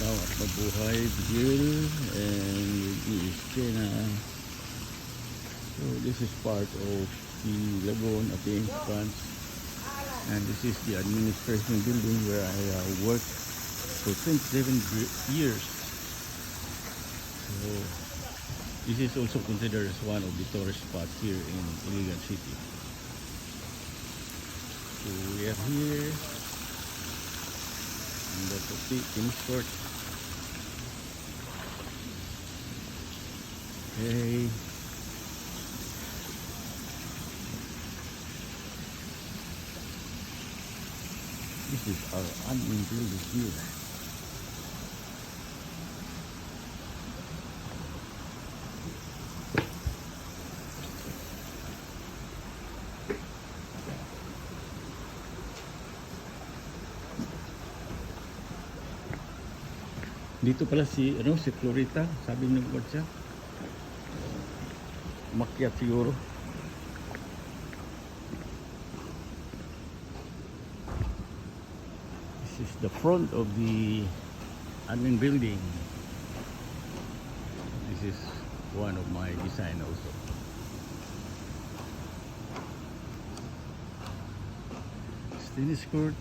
now at Mabuhay Bigil and is China. So this is part of the Lagoon at the entrance, and this is the administration building where I worked for 27 years. So this is also considered as one of the tourist spots here in Iligan City. So we are here in the tennis court. Okay. This is our admin building here. Dito pala si Florita, sabi ng word siya. Makyat siguro. This is the front of the admin building. This is one of my design also. Tennis court.